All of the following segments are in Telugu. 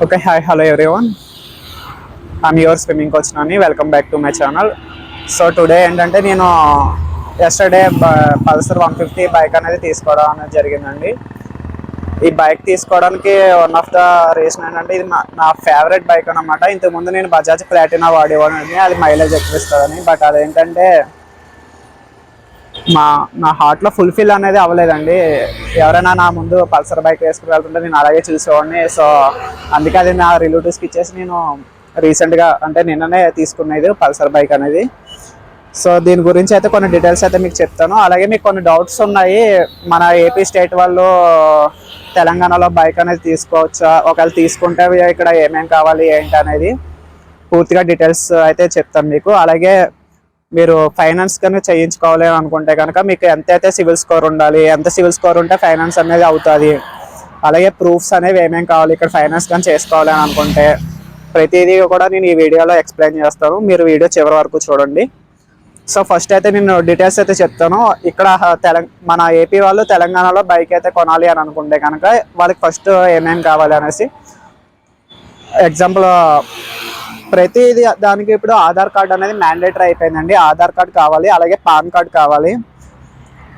Okay, hi, hello everyone. I'm your swimming coach Nani. Welcome back to my channel. So today ఏంటంటే నేను yesterday పల్సర్ 150 బైక్ అనేది తీసుకోవడం అనేది జరిగిందండి. ఈ బైక్ తీసుకోవడానికి వన్ ఆఫ్ ద రీజన్ ఏంటంటే ఇది నా ఫేవరెట్ బైక్ అనమాట. ఇంతకుముందు నేను బజాజ్ ప్లాటినా వాడేవాడిని, అది మైలేజ్ ఎక్కువ ఇస్తుందని. బట్ అదేంటంటే నా హార్ట్లో ఫుల్ఫిల్ అనేది అవ్వలేదండి. ఎవరైనా నా ముందు పల్సర్ బైక్ వేసుకుని వెళ్తుంటే నేను అలాగే చూసేవాడిని. సో అందుకే అది నా రిలేటివ్స్కి ఇచ్చేసి నేను రీసెంట్గా అంటే నిన్ననే తీసుకునేది పల్సర్ బైక్ అనేది. సో దీని గురించి అయితే కొన్ని డీటెయిల్స్ అయితే మీకు చెప్తాను. అలాగే మీకు కొన్ని డౌట్స్ ఉన్నాయి, మన ఏపీ స్టేట్ వాళ్ళు తెలంగాణలో బైక్ అనేది తీసుకోవచ్చా, ఒకవేళ తీసుకుంటే ఇక్కడ ఏమేమి కావాలి ఏంటి అనేది పూర్తిగా డీటెయిల్స్ అయితే చెప్తాను మీకు. అలాగే మీరు ఫైనాన్స్ కనుక చేయించుకోవాలి అనుకుంటే కనుక మీకు ఎంతైతే సివిల్ స్కోర్ ఉండాలి, ఎంత సివిల్ స్కోర్ ఉంటే ఫైనాన్స్ అనేది అవుతుంది, అలాగే ప్రూఫ్స్ అనేవి ఏమేమి కావాలి ఇక్కడ ఫైనాన్స్ కానీ చేసుకోవాలి అని అనుకుంటే ప్రతిదీ కూడా నేను ఈ వీడియోలో ఎక్స్ప్లెయిన్ చేస్తాను. మీరు వీడియో చివరి వరకు చూడండి. సో ఫస్ట్ అయితే నేను డీటెయిల్స్ అయితే చెప్తాను. ఇక్కడ మన ఏపీ వాళ్ళు తెలంగాణలో బైక్ అయితే కొనాలి అని అనుకుంటే కనుక వాళ్ళకి ఫస్ట్ ఏమేమి కావాలి అనేసి ఎగ్జాంపుల్ ప్రతిదీ దానికి ఇప్పుడు ఆధార్ కార్డు అనేది మ్యాండేటరీ అయిపోయిందండి. ఆధార్ కార్డు కావాలి, అలాగే పాన్ కార్డు కావాలి.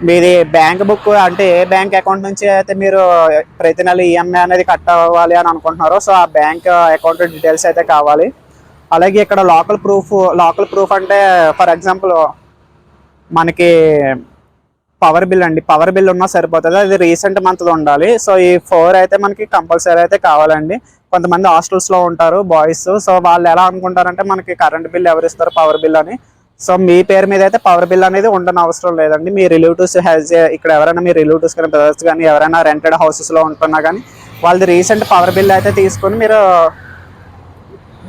మీది బ్యాంక్ బుక్ అంటే ఏ బ్యాంక్ అకౌంట్ నుంచి అయితే మీరు ప్రతి నెల ఈఎంఐ అనేది కట్ అవ్వాలి అని అనుకుంటున్నారో సో ఆ బ్యాంక్ అకౌంట్ డీటెయిల్స్ అయితే కావాలి. అలాగే ఇక్కడ లోకల్ ప్రూఫ్ అంటే ఫర్ ఎగ్జాంపుల్ మనకి పవర్ బిల్ అండి, పవర్ బిల్ ఉన్నా సరిపోతుంది, అది రీసెంట్ మంత్ ఉండాలి. సో ఈ 4 అయితే మనకి కంపల్సరీ అయితే కావాలండి. కొంతమంది హాస్టల్స్లో ఉంటారు బాయ్స్, సో వాళ్ళు ఎలా అనుకుంటారంటే మనకి కరెంట్ బిల్ ఎవరు ఇస్తారు పవర్ బిల్ అని. సో మీ పేరు మీద అయితే పవర్ బిల్ అనేది ఉండని అవసరం లేదండి. మీ రిలేటివ్స్ ఇక్కడ ఎవరైనా మీ రిలేటివ్స్ కానీ బ్రదర్స్ కానీ ఎవరైనా రెంటెడ్ హౌసెస్లో ఉంటున్నా కానీ వాళ్ళది రీసెంట్ పవర్ బిల్ అయితే తీసుకొని మీరు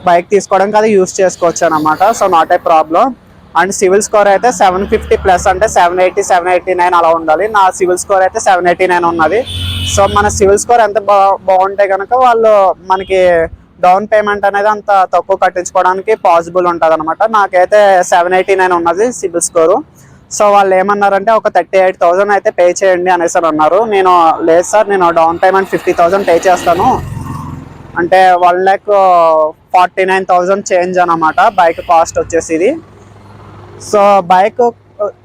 బైక్ తీసుకోవడానికి అది యూస్ చేసుకోవచ్చు అనమాట. So not a problem. And civil score అయితే 750+ అంటే 780, 789 అలా ఉండాలి. నా సివిల్ స్కోర్ అయితే 789 ఉన్నది. సో మన సివిల్ స్కోర్ ఎంత బాగుంటే కనుక వాళ్ళు మనకి డౌన్ పేమెంట్ అనేది అంత తక్కువ కట్టించుకోవడానికి పాసిబుల్ ఉంటుంది అనమాట. నాకైతే 789 ఉన్నది సివిల్ స్కోరు. సో వాళ్ళు ఏమన్నారంటే ఒక 38,000 అయితే పే చేయండి అనేసి అన్నారు. నేను లేదు సార్, నేను డౌన్ పేమెంట్ 50,000 పే చేస్తాను అంటే 1,49,000 చేంజ్ అనమాట బైక్ కాస్ట్ వచ్చేసి ఇది. సో బైక్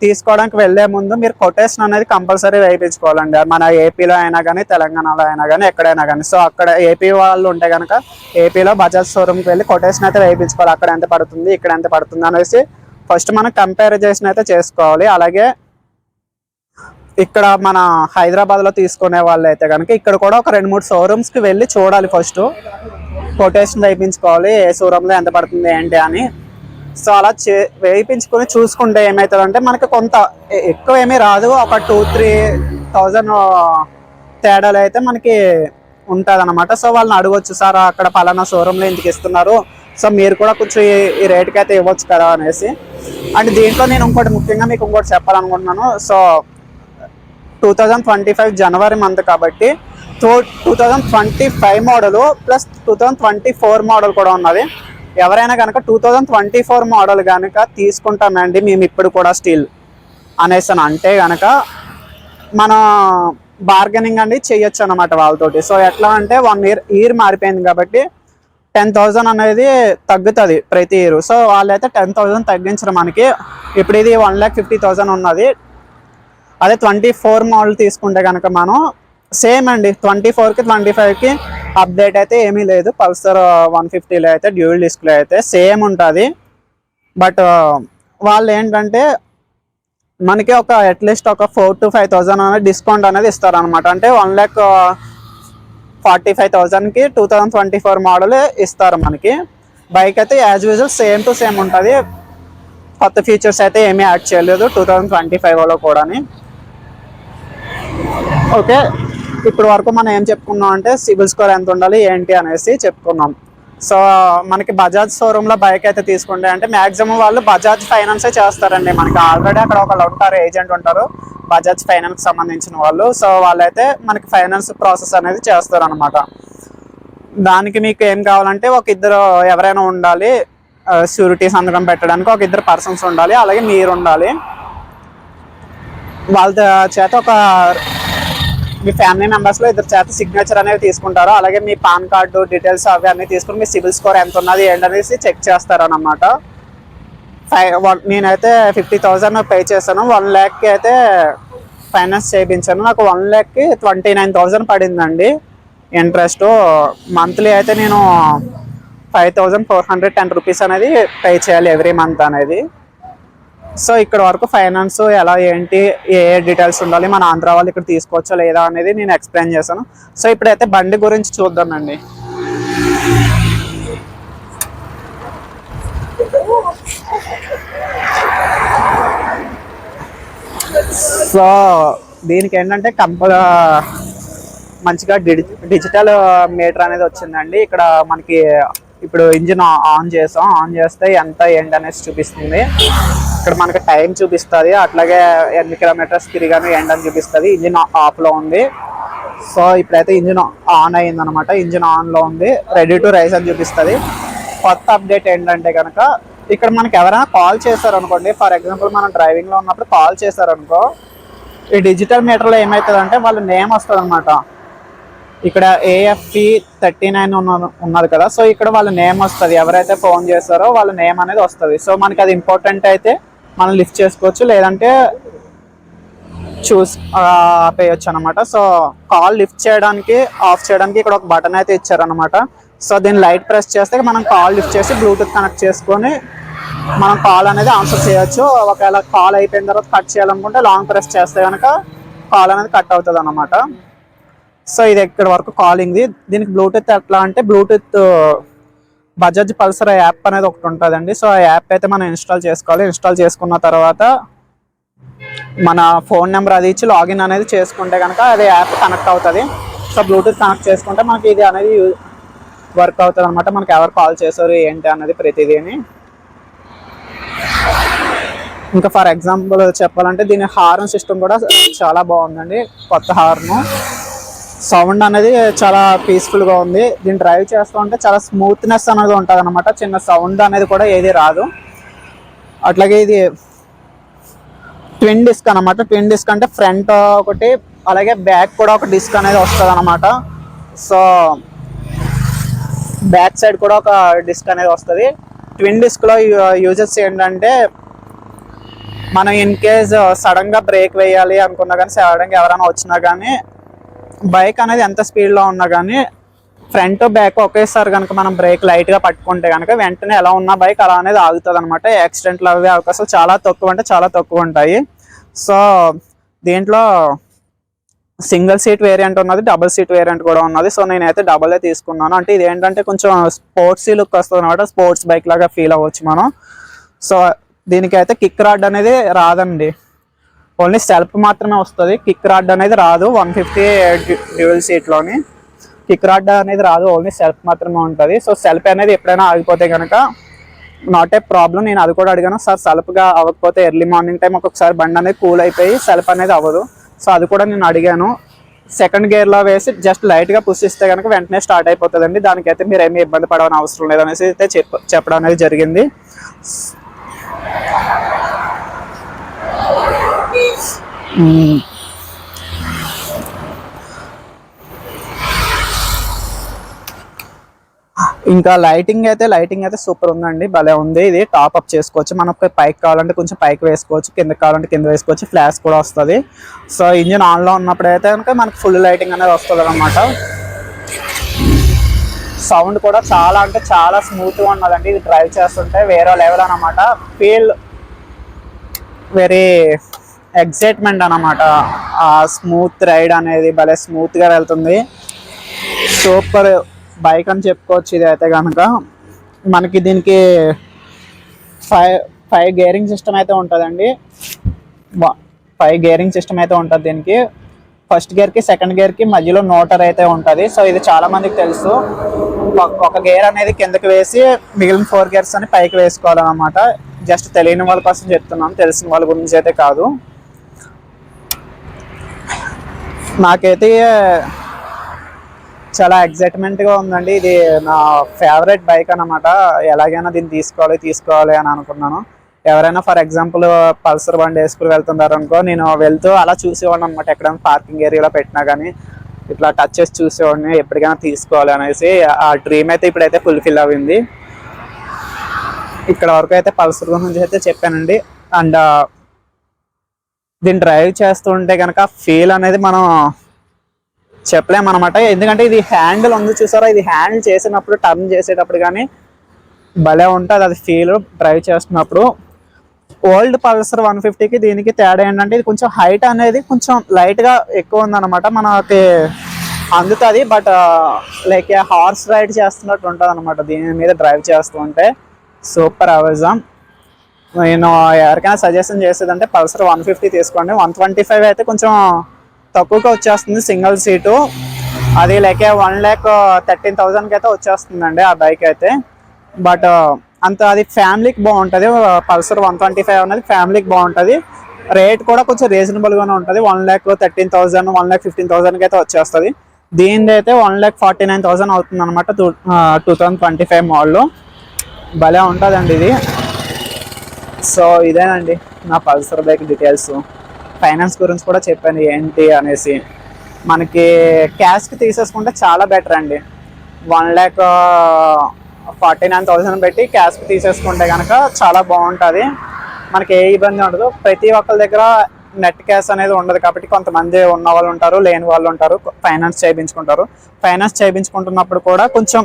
తీసుకోవడానికి వెళ్ళే ముందు మీరు కొటేషన్ అనేది కంపల్సరీ వేయించుకోవాలండి. మన ఏపీలో అయినా కానీ తెలంగాణలో అయినా కానీ ఎక్కడైనా కానీ. సో అక్కడ ఏపీ వాళ్ళు ఉంటే కనుక ఏపీలో బజాజ్ షోరూమ్కి వెళ్ళి కొటేషన్ అయితే వేయించుకోవాలి, అక్కడ ఎంత పడుతుంది ఇక్కడ ఎంత పడుతుంది అనేసి ఫస్ట్ మనం కంపారిజన్ అయితే చేసుకోవాలి. అలాగే ఇక్కడ మన హైదరాబాద్లో తీసుకునే వాళ్ళు అయితే కనుక ఇక్కడ కూడా ఒక 2-3 షోరూమ్స్కి వెళ్ళి చూడాలి, ఫస్ట్ కొటేషన్ వేయించుకోవాలి ఏ షోరూంలో ఎంత పడుతుంది ఏంటి అని. సో అలా వేయించుకొని చూసుకుంటే ఏమవుతుందంటే మనకి కొంత ఎక్కువ ఏమీ రాదు, ఒక 2-3,000 తేడాలు అయితే మనకి ఉంటుంది అనమాట. సో వాళ్ళని అడగొచ్చు, సార్ అక్కడ పలానా షోరూంలో ఇంటికి ఇస్తున్నారు, సో మీరు కూడా కొంచెం ఈ రేట్కి అయితే ఇవ్వచ్చు కదా అనేసి. అండ్ దీంట్లో నేను ముఖ్యంగా మీకు ఇంకోటి చెప్పాలనుకుంటున్నాను. సో 2025 జనవరి మంత్ కాబట్టి 2025 మోడలు ప్లస్ 2024 మోడల్ కూడా ఉన్నది. ఎవరైనా కనుక 2024 మోడల్ కనుక తీసుకుంటామండి మేము ఇప్పుడు కూడా స్టిల్ అనేసి అంటే కనుక మన బార్గెనింగ్ అండి చేయొచ్చు అనమాట వాళ్ళతోటి. సో ఎట్లా అంటే 1 ఇయర్ మారిపోయింది కాబట్టి 10,000 అనేది తగ్గుతుంది ప్రతి ఇయర్. సో వాళ్ళైతే 10,000 తగ్గించడం మనకి. ఇప్పుడు ఇది 1,50,000 ఉన్నది. అదే 24 మోడల్ తీసుకుంటే కనుక మనం సేమ్ అండి, 24కి 25కి అప్డేట్ అయితే ఏమీ లేదు. పల్సర్ 150లో అయితే డ్యూయల్ డిస్ప్లే అయితే సేమ్ ఉంటుంది. బట్ వాళ్ళు ఏంటంటే మనకి ఒక అట్లీస్ట్ ఒక 4,000 to 5,000 అనేది డిస్కౌంట్ అనేది ఇస్తారనమాట. అంటే 1,45,000కి 2024 మోడల్ ఇస్తారు మనకి. బైక్ అయితే as usual same to same ఉంటుంది, కొత్త ఫీచర్స్ అయితే ఏమీ యాడ్ చేయలేదు 2025లో కూడా. ఓకే, ఇప్పుడు వరకు మనం ఏం చెప్పుకున్నాం అంటే సివిల్ స్కోర్ ఎంత ఉండాలి ఏంటి అనేసి చెప్పుకున్నాం. సో మనకి బజాజ్ షోరూంలో బైక్ అయితే తీసుకుంటే అంటే మ్యాక్సిమం వాళ్ళు బజాజ్ ఫైనాన్సే చేస్తారండి. మనకి ఆల్రెడీ అక్కడ ఒకళ్ళు ఉంటారు, ఏజెంట్ ఉంటారు బజాజ్ ఫైనాన్స్ సంబంధించిన వాళ్ళు. సో వాళ్ళైతే మనకి ఫైనాన్స్ ప్రాసెస్ అనేది చేస్తారు అనమాట. దానికి మీకు ఏం కావాలంటే ఒక ఇద్దరు ఎవరైనా ఉండాలి, షూరిటీ సంతకం పెట్టడానికి ఒక 2 పర్సన్స్ ఉండాలి, అలాగే మీరు ఉండాలి. వాళ్ళ చేత ఒక మీ ఫ్యామిలీ మెంబర్స్లో ఇద్దరు చేత సిగ్నేచర్ అనేవి తీసుకుంటారు. అలాగే మీ పాన్ కార్డు డీటెయిల్స్ అవి అన్నీ తీసుకుని మీ సిబిల్ స్కోర్ ఎంత ఉన్నది ఏంటనేసి చెక్ చేస్తారనమాట. నేనైతే 50,000 పే చేశాను. 1 lakh అయితే ఫైనాన్స్ చేయించాను. నాకు 1 lakh 29,000 పడిందండి ఇంట్రెస్ట్. మంత్లీ అయితే నేను 5,410 రూపీస్ అనేది పే చేయాలి ఎవ్రీ మంత్ అనేది. సో ఇక్కడ వరకు ఫైనాన్స్ ఎలా ఏంటి ఏ డీటెయిల్స్ ఉండాలి, మన ఆంధ్ర వాళ్ళు ఇక్కడ తీసుకోవచ్చా లేదా అనేది నేను ఎక్స్ప్లెయిన్ చేశాను. సో ఇప్పుడైతే బండి గురించి చూద్దామండి. సో దీనికి ఏంటంటే మంచిగా డిజిటల్ మీటర్ అనేది వచ్చిందండి. ఇక్కడ మనకి ఇప్పుడు ఇంజిన్ ఆన్ చేస్తే ఎంత ఏంటి అనేసి చూపిస్తుంది. ఇక్కడ మనకి టైం చూపిస్తుంది, అట్లాగే ఎన్ని కిలోమీటర్స్ తిరిగాను ఏంటని చూపిస్తుంది. ఇంజిన్ ఆఫ్లో ఉంది. సో ఇప్పుడైతే ఇంజిన్ ఆన్ అయ్యింది అనమాట. ఇంజిన్ ఆన్లో ఉంది, రెడీ టు రైస్ అని చూపిస్తుంది. కొత్త అప్డేట్ ఏంటంటే కనుక ఇక్కడ మనకి ఎవరైనా కాల్ చేశారనుకోండి, ఫర్ ఎగ్జాంపుల్ మనం డ్రైవింగ్లో ఉన్నప్పుడు కాల్ చేశారనుకో, ఈ డిజిటల్ మీటర్లో ఏమవుతుందంటే వాళ్ళ నేమ్ వస్తుంది అనమాట. ఇక్కడ AFP 39 ఉన్నది కదా, సో ఇక్కడ వాళ్ళ నేమ్ వస్తుంది. ఎవరైతే ఫోన్ చేస్తారో వాళ్ళ నేమ్ అనేది వస్తుంది. సో మనకి అది ఇంపార్టెంట్ అయితే మనం లిఫ్ట్ చేసుకోవచ్చు, లేదంటే ఆపేయచ్చు అనమాట. సో కాల్ లిఫ్ట్ చేయడానికి ఆఫ్ చేయడానికి ఇక్కడ ఒక బటన్ అయితే ఇచ్చారనమాట. సో దీన్ని లైట్ ప్రెస్ చేస్తే మనం కాల్ లిఫ్ట్ చేసి బ్లూటూత్ కనెక్ట్ చేసుకొని మనం కాల్ అనేది ఆన్సర్ చేయొచ్చు. ఒకవేళ కాల్ అయిపోయిన తర్వాత కట్ చేయాలనుకుంటే లాంగ్ ప్రెస్ చేస్తే కనుక కాల్ అనేది కట్ అవుతుంది అన్నమాట. సో ఇది ఇక్కడ వరకు కాలింగ్. దీనికి బ్లూటూత్ ఎట్లా అంటే బ్లూటూత్ బజాజ్ పల్సర్ యాప్ అనేది ఒకటి ఉంటుందండి. సో ఆ యాప్ అయితే మనం ఇన్స్టాల్ చేసుకోవాలి. ఇన్స్టాల్ చేసుకున్న తర్వాత మన ఫోన్ నెంబర్ అది ఇచ్చి లాగిన్ అనేది చేసుకుంటే కనుక అది యాప్ కనెక్ట్ అవుతుంది. సో బ్లూటూత్ కనెక్ట్ చేసుకుంటే మనకి ఇది అనేది వర్క్ అవుతుంది అనమాట. మనకి ఎవరు కాల్ చేశారు ఏంటి అనేది ప్రతిదీని. ఇంకా ఫర్ ఎగ్జాంపుల్ చెప్పాలంటే దీని హార్న్ సిస్టమ్ కూడా చాలా బాగుందండి. కొత్త హార్న్ సౌండ్ అనేది చాలా పీస్ఫుల్గా ఉంది. దీన్ని డ్రైవ్ చేస్తూ ఉంటే చాలా స్మూత్నెస్ అనేది ఉంటుంది అనమాట. చిన్న సౌండ్ అనేది కూడా ఏది రాదు. అట్లాగే ఇది ట్విన్ డిస్క్ అనమాట. ట్విన్ డిస్క్ అంటే ఫ్రంట్ ఒకటి అలాగే బ్యాక్ కూడా ఒక డిస్క్ అనేది వస్తుంది అనమాట. సో బ్యాక్ సైడ్ కూడా ఒక డిస్క్ అనేది వస్తుంది. ట్విన్ డిస్క్లో యూజెస్ ఏంటంటే మనం ఇన్ కేస్ సడన్గా బ్రేక్ వేయాలి అనుకున్నా కానీ, సడన్గా ఎవరైనా వచ్చినా కానీ, బైక్ అనేది ఎంత స్పీడ్లో ఉన్నా కానీ ఫ్రంట్ బ్యాక్ ఒకేసారి కనుక మనం బ్రేక్ లైట్గా పట్టుకుంటే కనుక వెంటనే ఎలా ఉన్న బైక్ అలా అనేది ఆగుతుంది అనమాట. యాక్సిడెంట్లు అవ్వే అవకాశాలు చాలా తక్కువ అంటే చాలా తక్కువ ఉంటాయి. సో దీంట్లో సింగిల్ సీట్ వేరియంట్ ఉన్నది, డబుల్ సీట్ వేరియంట్ కూడా ఉన్నది. సో నేనైతే డబుల్ తీసుకున్నాను. అంటే ఇది ఏంటంటే కొంచెం స్పోర్ట్సీ లుక్ వస్తుంది అనమాట. స్పోర్ట్స్ బైక్ లాగా ఫీల్ అవ్వచ్చు మనం. సో దీనికైతే కిక్ రాడ్ అనేది రాదండి, ఓన్లీ సెల్ఫ్ మాత్రమే వస్తుంది. కిక్ రాడ్ అనేది రాదు. 150 డ్యూయల్ సీట్లోని కిక్ రాడ్ అనేది రాదు, ఓన్లీ సెల్ఫ్ మాత్రమే ఉంటుంది. సో సెల్ఫ్ అనేది ఎప్పుడైనా ఆగిపోతే కనుక నాట్ ఏ ప్రాబ్లం. నేను అది కూడా అడిగాను, సార్ సెల్ఫ్గా అవ్వకపోతే ఎర్లీ మార్నింగ్ టైం ఒక్కొక్కసారి బండి అనేది కూల్ అయిపోయి సెల్ఫ్ అనేది అవ్వదు. సో అది కూడా నేను అడిగాను. సెకండ్ గేర్లో వేసి జస్ట్ లైట్గా పుష్ ఇస్తే కనుక వెంటనే స్టార్ట్ అయిపోతుందండి. దానికైతే మీరు ఏమీ ఇబ్బంది పడవని అవసరం లేదనేసి అయితే చెప్పడం అనేది జరిగింది. ఇంకా లైటింగ్ అయితే సూపర్ ఉందండి, భలే ఉంది. ఇది టాప్ అప్ చేసుకోవచ్చు. మనకు పైకి కావాలంటే కొంచెం పైకి వేసుకోవచ్చు, కిందకి కావాలంటే కింద వేసుకోవచ్చు. ఫ్లాష్ కూడా వస్తుంది. సో ఇంజిన్ ఆన్లో ఉన్నప్పుడు అయితే కనుక మనకు ఫుల్ లైటింగ్ అనేది వస్తుంది అనమాట. సౌండ్ కూడా చాలా అంటే చాలా స్మూత్గా ఉన్నదండి. ఇది డ్రైవ్ చేస్తుంటే వేరే లెవెల్ అనమాట. ఫీల్ వెరీ ఎగ్జైట్మెంట్ అనమాట. ఆ స్మూత్ రైడ్ అనేది భలే స్మూత్గా వెళ్తుంది. సూపర్ బైక్ అని చెప్పుకోవచ్చు. ఇది అయితే కనుక మనకి దీనికి 5 గేరింగ్ సిస్టమ్ అయితే ఉంటుందండి. 5 గేరింగ్ సిస్టమ్ అయితే ఉంటుంది దీనికి. ఫస్ట్ గేర్కి సెకండ్ గేర్కి మధ్యలో మోటార్ అయితే ఉంటుంది. సో ఇది చాలా మందికి తెలుసు. ఒక గేర్ అనేది కిందకి వేసి మిగిలిన 4 గేర్స్ అని పైకి వేసుకోవాలన్నమాట. జస్ట్ తెలియని వాళ్ళ కోసం చెప్తున్నాను, తెలిసిన వాళ్ళ గురించి అయితే కాదు. నాకైతే చాలా ఎగ్జైట్మెంట్గా ఉందండి. ఇది నా ఫేవరెట్ బైక్ అన్నమాట. ఎలాగైనా దీన్ని తీసుకోవాలి అని అనుకున్నాను. ఎవరైనా ఫర్ ఎగ్జాంపుల్ పల్సర్ బండి వేసుకుని వెళ్తున్నారు అనుకో, నేను వెళ్తూ అలా చూసేవాడిని అనమాట. ఎక్కడైనా పార్కింగ్ ఏరియాలో పెట్టినా కానీ ఇట్లా టచ్ చేసి చూసేవాడిని, ఎప్పటికైనా తీసుకోవాలి అనేసి. ఆ డ్రీమ్ అయితే ఇప్పుడైతే ఫుల్ఫిల్ అయింది. ఇక్కడ వరకు అయితే పల్సర్ గురించి అయితే చెప్పానండి. అండ్ దీన్ని డ్రైవ్ చేస్తుంటే కనుక ఫీల్ అనేది మనం చెప్పలేమన్నమాట. ఎందుకంటే ఇది హ్యాండిల్ ఉంది చూసారా, ఇది హ్యాండిల్ చేసినప్పుడు టర్న్ చేసేటప్పుడు కానీ భలే ఉంటుంది అది ఫీల్ డ్రైవ్ చేస్తున్నప్పుడు. ఓల్డ్ పల్సర్ 150కి దీనికి తేడా ఏంటంటే ఇది కొంచెం హైట్ అనేది కొంచెం లైట్గా ఎక్కువ ఉందన్నమాట. మనకి అందుతుంది, బట్ లైక్ హార్స్ రైడ్ చేస్తున్నట్టు ఉంటుంది అనమాట దీని మీద డ్రైవ్ చేస్తుంటే. సూపర్ అవేజాం. నేను ఎవరికైనా సజెషన్ చేసేదంటే పల్సర్ 150 తీసుకోండి. 125 అయితే కొంచెం తక్కువగా వచ్చేస్తుంది సింగిల్ సీటు. అది లైక్ 1,13,000కి అయితే వచ్చేస్తుందండి ఆ బైక్ అయితే. బట్ అంత అది ఫ్యామిలీకి బాగుంటుంది. పల్సర్ 125 అనేది ఫ్యామిలీకి బాగుంటుంది. రేట్ కూడా కొంచెం రీజనబుల్గానే ఉంటుంది. 1,13,000 1,15,000కి అయితే వచ్చేస్తుంది. దీనిది అయితే 1,49,000 అవుతుంది అనమాట 2025 మోడల్. భలే ఉంటుందండి ఇది. సో ఇదేనండి నా పల్సర్ బైక్ డీటెయిల్స్. ఫైనాన్స్ గురించి కూడా చెప్పాను ఏంటి అనేసి. మనకి క్యాష్కి తీసేసుకుంటే చాలా బెటర్ అండి. 1,49,000 పెట్టి క్యాష్కి తీసేసుకుంటే కనుక చాలా బాగుంటుంది. మనకి ఏ ఇబ్బంది ఉండదు. ప్రతి ఒక్కరి దగ్గర నెట్ క్యాష్ అనేది ఉండదు కాబట్టి కొంతమంది ఉన్న వాళ్ళు ఉంటారు, లేని వాళ్ళు ఉంటారు, ఫైనాన్స్ చేయించుకుంటారు. ఫైనాన్స్ చేయించుకుంటున్నప్పుడు కూడా కొంచెం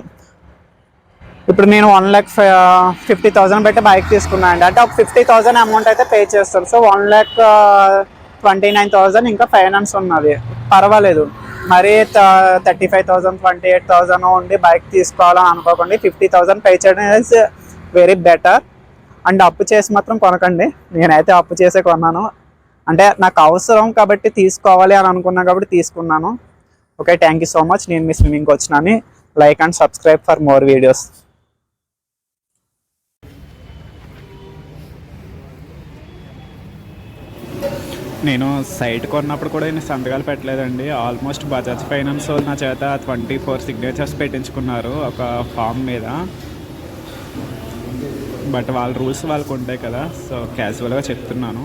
ఇప్పుడు నేను 1,50,000 పెట్టి బైక్ తీసుకున్నాను అండి. అంటే ఒక 50,000 అమౌంట్ అయితే పే చేస్తారు. సో 1,29,000 ఇంకా ఫైనాన్స్ ఉన్నది, పర్వాలేదు. మరి 35,000 28,000 ఉండి బైక్ తీసుకోవాలని అనుకోకండి. 50,000 పే చేయడం ఇస్ వెరీ బెటర్. అండ్ అప్పు చేసి మాత్రం కొనకండి. నేనైతే అప్పు చేసే కొన్నాను. అంటే నాకు అవసరం కాబట్టి తీసుకోవాలి అని అనుకున్నాను కాబట్టి తీసుకున్నాను. Okay, thank you so much. నేను మీ స్విమ్మింగ్కి వచ్చినాను. Like and subscribe for more videos. నేను సైట్ కొన్నప్పుడు కూడా నేను సంతకాలు పెట్టలేదండి. ఆల్మోస్ట్ బజాజ్ ఫైనాన్స్ వాళ్ళు నా చేత 24 సిగ్నేచర్స్ పెట్టించుకున్నారు ఒక ఫామ్ మీద. బట్ వాళ్ళ రూల్స్ వాళ్ళకు ఉంటాయి కదా, సో క్యాజువల్గా చెప్తున్నాను.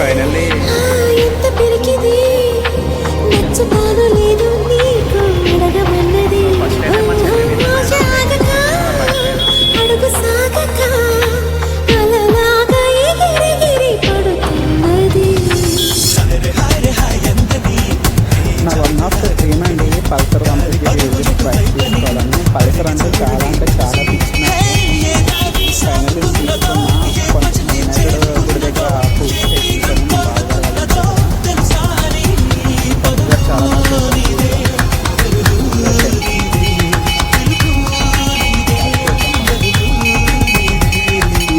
ఫైనల్లీ ఎంత పెరిగింది నచ్చతాను లేదు నీకు అడగమన్నది అడుగు సాగక అలలాగా ఎగిరి పడుతున్నది. నా వన్ ఆఫ్ ద డ్రీమ్ అండి పల్సర్ 150 బైక్ తీసుకోవాలని. పల్సర్ అంటే చాలా పిచ్చి నాకు. ఫైనల్లీ తీసుకున్నా. కొంచెం నేనైతే గుడి దగ్గర పూజ చేయించాను మా బావగారు. చాలా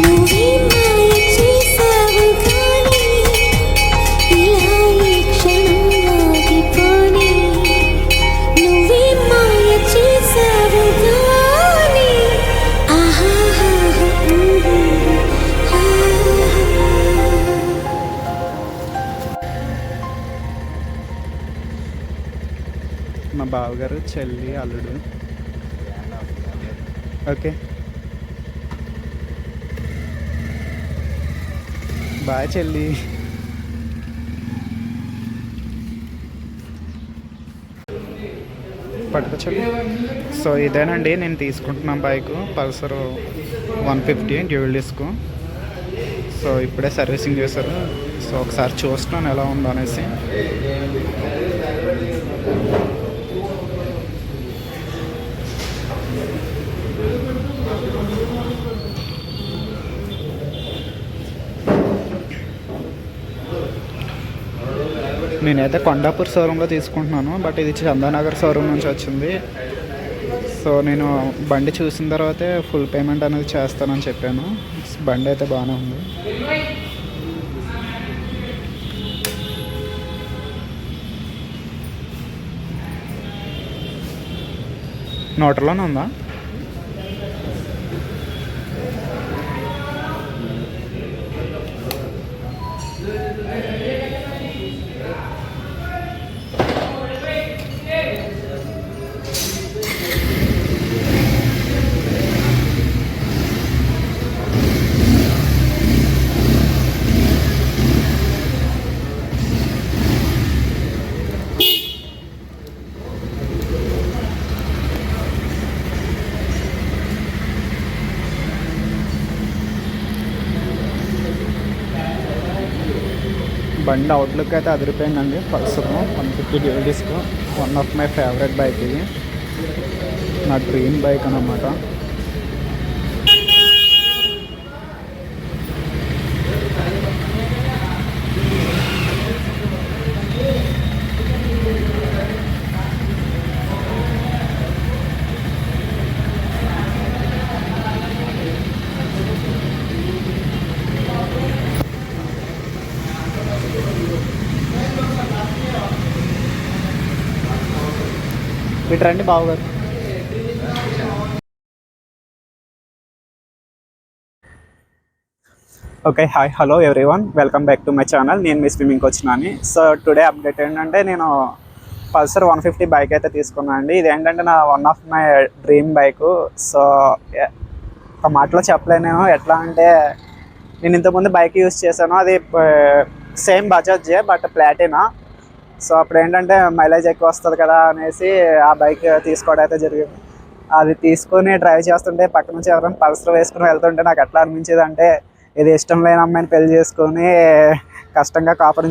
నువ్వే మాయ చేసావు కానీ ఇలా ఈ క్షణం ఆగిపోని. నువ్వే మాయ చేసావు కానీ మా బావగారు చెల్లి అల్లుడు. ఓకే బాయ్ చెల్లి. పట్టుకో చెల్లి. సో ఇదేనండి నేను తీసుకుంటున్న bike Pulsar 150 dual disc. So ఇప్పుడే సర్వీసింగ్ చేశారు. సో ఒకసారి చూస్తున్నాను ఎలా ఉందో అనేసి. నేనైతే కొండాపూర్ షోరూంలో తీసుకుంటున్నాను, బట్ ఇది చందానగర్ షోరూమ్ నుంచి వచ్చింది. సో నేను బండి చూసిన తర్వాతే ఫుల్ పేమెంట్ అనేది చేస్తానని చెప్పాను. బండి అయితే బాగానే ఉంది. నోటర్లోనే ఉందా? బండి అవుట్లుక్ అయితే అదిరిపోయిందండి. Pulsar 150 dual disc one of my favourite bike. ఇది నా డ్రీమ్ బైక్ అన్నమాట. ఇటు రండి బావగారు. Okay, hi, hello everyone, welcome back to my channel. నేను మీ స్విమ్మింగ్ వచ్చినాను. సో టుడే అప్డేట్ ఏంటంటే నేను పల్సర్ 150 బైక్ అయితే తీసుకున్నాను అండి. ఇది ఏంటంటే నా one of my dream bike. So ఒక మాటలో చెప్పలేను. ఎట్లా అంటే నేను ఇంతకుముందు బైక్ యూజ్ చేశాను, అది సేమ్ బజాజే బట్ ప్లాటినా. సో అప్పుడు ఏంటంటే మైలేజ్ ఎక్కువ వస్తుంది కదా అనేసి ఆ బైక్ తీసుకోవడం అయితే జరిగింది. అది తీసుకొని డ్రైవ్ చేస్తుంటే పక్క నుంచి ఎవరైనా పల్సర్ వేసుకుని వెళ్తుంటే నాకు ఎట్లా అనిపించేది అంటే ఇది ఇష్టం లేని అమ్మాయిని పెళ్లి చేసుకొని కష్టంగా కాపురం